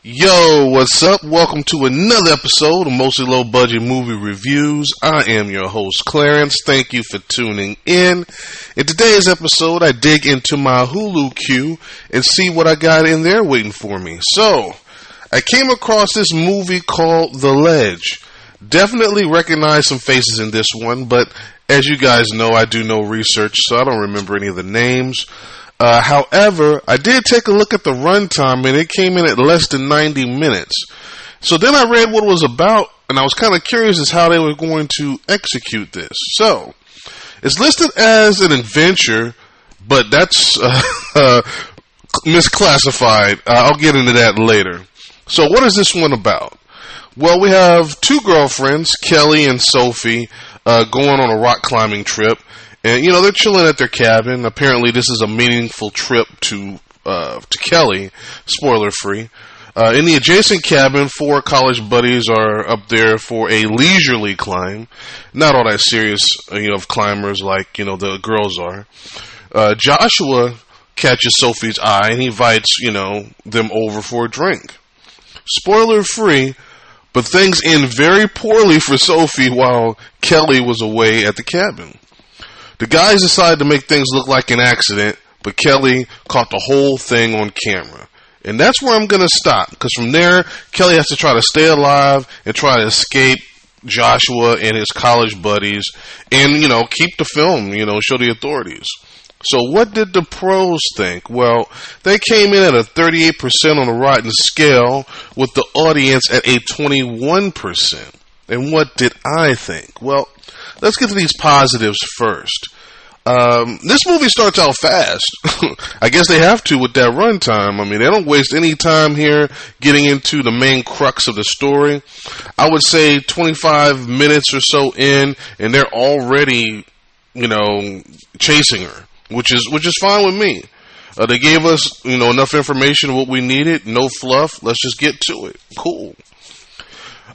Yo, what's up? Welcome to another episode of Mostly Low Budget Movie Reviews. I am your host, Clarence. Thank you for tuning in. In today's episode, I dig into my Hulu queue and see what I got in there waiting for me. So, I came across this movie called The Ledge. Definitely recognize some faces in this one, but as you guys know, I do no research, so I don't remember any of the names. However, I did take a look at the runtime, and it came in at less than 90 minutes. So then I read what it was about, and I was kind of curious as how they were going to execute this. So, it's listed as an adventure, but that's misclassified. I'll get into that later. So what is this one about? Well, we have two girlfriends, Kelly and Sophie, going on a rock climbing trip. And, they're chilling at their cabin. Apparently, this is a meaningful trip to Kelly, spoiler free. In the adjacent cabin, four college buddies are up there for a leisurely climb. Not all that serious, of climbers like, the girls are. Joshua catches Sophie's eye and he invites, them over for a drink. Spoiler free, but things end very poorly for Sophie while Kelly was away at the cabin. The guys decided to make things look like an accident, but Kelly caught the whole thing on camera. And that's where I'm going to stop, because from there, Kelly has to try to stay alive and try to escape Joshua and his college buddies and, keep the film, show the authorities. So what did the pros think? Well, they came in at a 38% on the Rotten scale, with the audience at a 21%. And what did I think? Well, let's get to these positives first. This movie starts out fast. I guess they have to with that runtime. I mean, they don't waste any time here getting into the main crux of the story. I would say 25 minutes or so in, and they're already, chasing her, which is fine with me. They gave us, enough information of what we needed. No fluff. Let's just get to it. Cool.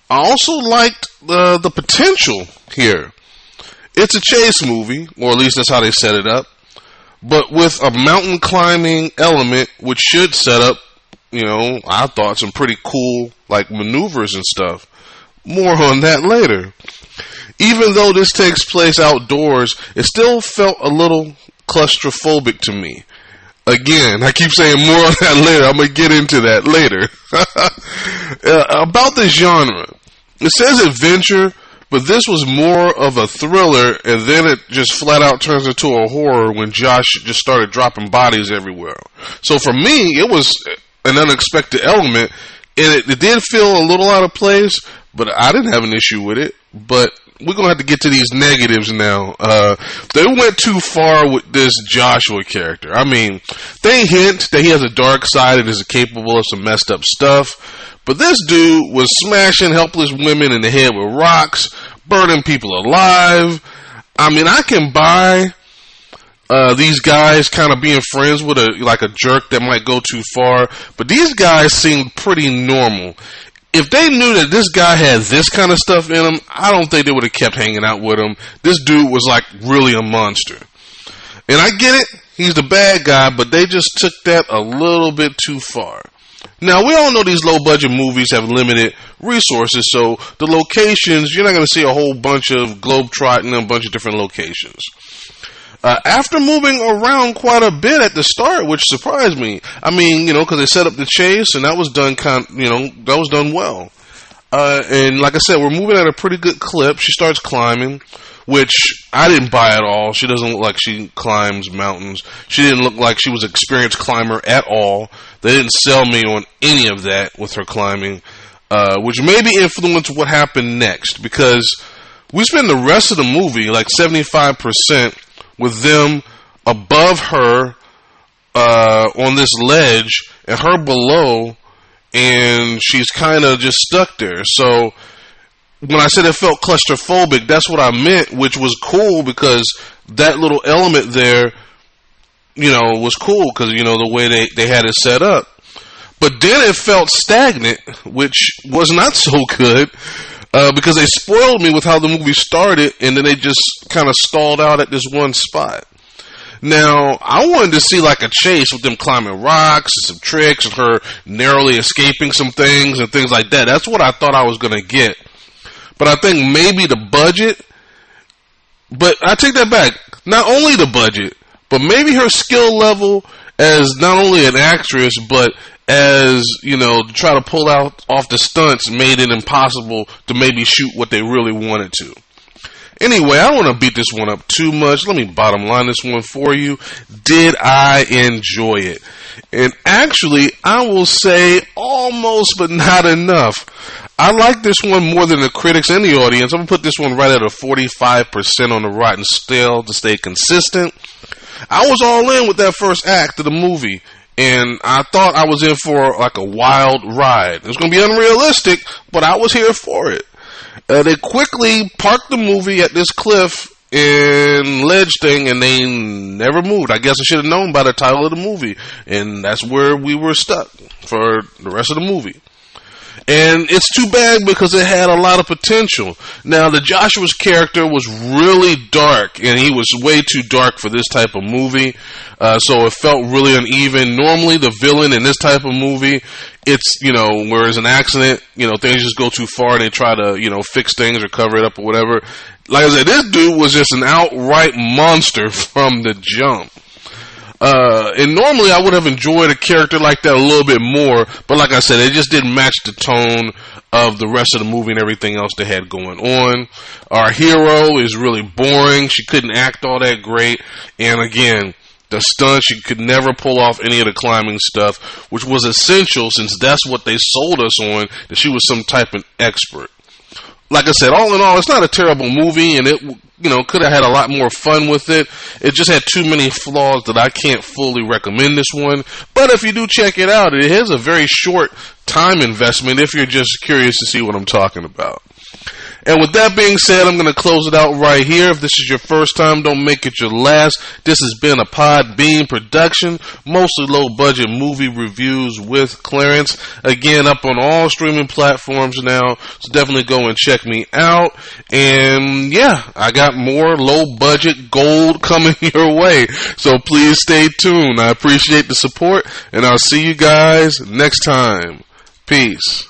I also liked the potential here. It's a chase movie, or at least that's how they set it up, but with a mountain climbing element, which should set up, I thought some pretty cool, maneuvers and stuff. More on that later. Even though this takes place outdoors, it still felt a little claustrophobic to me. Again, I keep saying more on that later. I'm going to get into that later. About the genre. It says adventure, but this was more of a thriller, and then it just flat out turns into a horror when Josh just started dropping bodies everywhere. So for me, it was an unexpected element, and it did feel a little out of place, but I didn't have an issue with it. But we're going to have to get to these negatives now. They went too far with this Joshua character. I mean, they hint that he has a dark side and is capable of some messed up stuff. But this dude was smashing helpless women in the head with rocks, burning people alive. I mean, I can buy these guys kind of being friends with a jerk that might go too far. But these guys seemed pretty normal. If they knew that this guy had this kind of stuff in him, I don't think they would have kept hanging out with him. This dude was really a monster. And I get it, he's the bad guy, but they just took that a little bit too far. Now, we all know these low-budget movies have limited resources, so the locations, you're not going to see a whole bunch of globe-trotting and a bunch of different locations. After moving around quite a bit at the start, which surprised me, I mean, because they set up the chase, and that was done that was done well. And like I said, we're moving at a pretty good clip. She starts climbing, which I didn't buy at all. She doesn't look like she climbs mountains. She didn't look like she was an experienced climber at all. They didn't sell me on any of that with her climbing, which maybe influenced what happened next, because we spend the rest of the movie, 75%, with them above her on this ledge and her below, and she's kind of just stuck there. So when I said it felt claustrophobic, that's what I meant, which was cool, because that little element there, was cool, because, the way they had it set up. But then it felt stagnant, which was not so good, because they spoiled me with how the movie started, and then they just kind of stalled out at this one spot. Now, I wanted to see like a chase with them climbing rocks and some tricks and her narrowly escaping some things and things like that. That's what I thought I was going to get. But I think maybe the budget, but I take that back. Not only the budget, but maybe her skill level as not only an actress, but as, to try to pull off the stunts made it impossible to maybe shoot what they really wanted to. Anyway, I don't want to beat this one up too much. Let me bottom line this one for you. Did I enjoy it? And actually, I will say almost, but not enough. I like this one more than the critics and the audience. I'm going to put this one right at a 45% on the rotten scale to stay consistent. I was all in with that first act of the movie, and I thought I was in for like a wild ride. It was going to be unrealistic, but I was here for it. They quickly parked the movie at this cliff and ledge thing, and they never moved. I guess I should have known by the title of the movie, and that's where we were stuck for the rest of the movie. And it's too bad because it had a lot of potential. Now, the Joshua's character was really dark, and he was way too dark for this type of movie, so it felt really uneven. Normally, the villain in this type of movie, it's, where there's an accident, things just go too far and they try to, fix things or cover it up or whatever. Like I said, this dude was just an outright monster from the jump. And normally I would have enjoyed a character like that a little bit more, but like I said, it just didn't match the tone of the rest of the movie and everything else they had going on. Our hero is really boring. She couldn't act all that great. And again, the stunt, she could never pull off any of the climbing stuff, which was essential since that's what they sold us on, that she was some type of expert. Like I said, all in all, it's not a terrible movie, and it, could have had a lot more fun with it. It just had too many flaws that I can't fully recommend this one. But if you do check it out, it is a very short time investment if you're just curious to see what I'm talking about. And with that being said, I'm going to close it out right here. If this is your first time, don't make it your last. This has been a Podbean production, mostly low-budget movie reviews with Clarence. Again, up on all streaming platforms now, so definitely go and check me out. And yeah, I got more low-budget gold coming your way, so please stay tuned. I appreciate the support, and I'll see you guys next time. Peace.